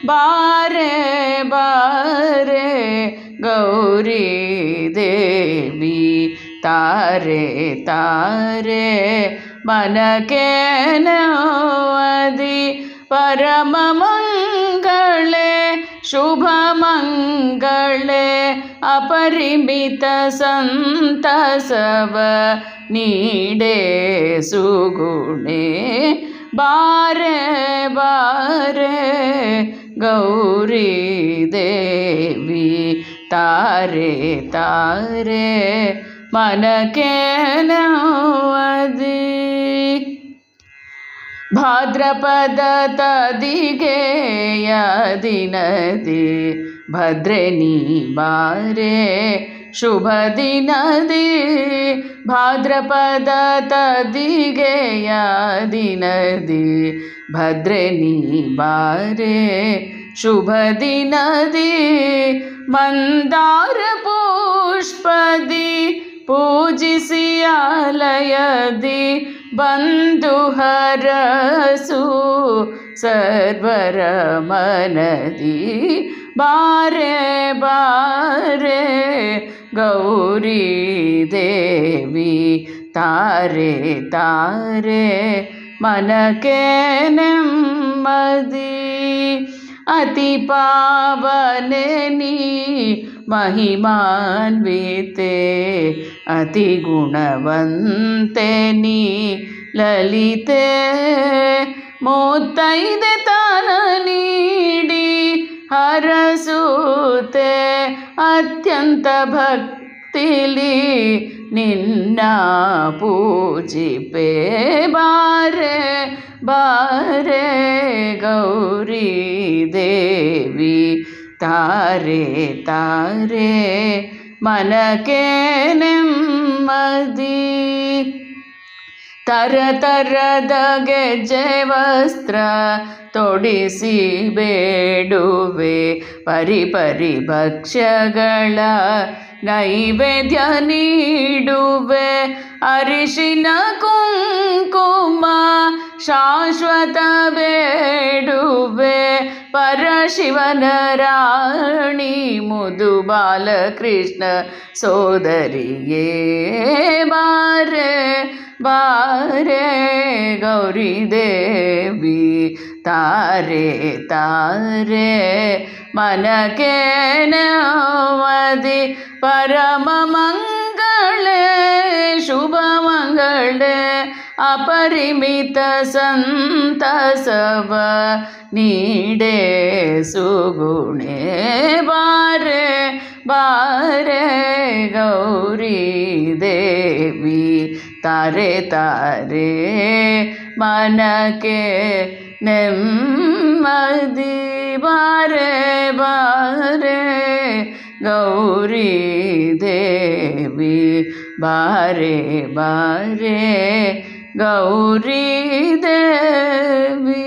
ಬಾರೆ ಬಾರೆ ಗೌರಿ ದೇವಿ ತಾರೆ ತಾರೆ ಮನಕ್ಕೆ ನವದಿ ಪರಮ ಮಂಗಳೇ ಶುಭ ಮಂಗಳೇ ಅಪರಿಮಿತ ಸಂತಸವ ನೀಡೆ ಸುಗುಣೆ ಬಾರೆ ಬಾರೆ ಗೌರಿ ದೇವಿ ತಾರೆ ತಾರೆ ಮನಕ್ಕೆ ನವದಿ ಭಾದ್ರಪದ ತದಿಗೆಯ ದಿನದಿ ಭದ್ರೆ ನೀ ಬಾರೆ ಶುಭ ದಿನದಿ ಭಾದ್ರಪದ ತದಿಗೆಯ ದಿನದಿ ಭದ್ರೆ ನೀ ಬಾರೆ ಶುಭ ದಿನದಿ ಮಂದಾರ ಪುಷ್ಪದಿ ಪೂಜಿಸಿ ಆಲಯದಿ ಬಂದು ಹರಸು ಸರ್ವರ ಮನದಿ ಬಾರೆ ಬಾರೆ ಗೌರಿ ದೇವಿ ತಾರೆ ತಾರೆ ಮನಕ್ಕೆ ನೆಮ್ಮದಿ ಅತಿ ಪಾವನೆ ನೀ महिमान्विते अति गुणवन्ते नी ललिते मुत्तैदे तन नीडी हरसूते अत्यंत भक्तिली निन्न पूजिपे बारे बारे गौरी देवी ತಾರೆ ತಾರೆ ಮನಕ್ಕೆ ನೆಮ್ಮದಿ ತರ ತರದ ಗೆಜ್ಜೆ ವಸ್ತ್ರ ತೊಡಿಸಿ ಬೇಡುವೆ ಪರಿ ಪರಿ ಭಕ್ಷ್ಯಗಳ ನೈವೇದ್ಯ ನೀಡುವೆ ಅರಿಶಿನ ಕುಂಕುಮ ಶಾಶ್ವತ ಬೇಡುವೆ ಪರಶಿವನ ರಾಣಿ ಮುದು ಬಾಲಕೃಷ್ಣ ಸೋದರಿಯೇ ಬಾರೆ ಬಾರೆ ಗೌರಿ ದೇವಿ ತಾರೆ ತಾರೆ ಮನಕ್ಕೆ ನವದಿ ಪರಮ ಮಂಗಳೇ ಶುಭ ಮಂಗಳೇ ಅಪರಿಮಿತ ಸಂತಸವ ನೀಡೆ ಸುಗುಣೆ ಬಾರೆ ಬಾರೆ ಗೌರಿ ದೇವಿ ತಾರೆ ತಾರೆ ಮನಕ್ಕೆ ನೆಮ್ಮದಿ ಬಾರೆ ಬಾರೆ ಗೌರಿ ದೇವಿ ಬಾರೆ ಬಾರೆ ಗೌರಿ ದೇವಿ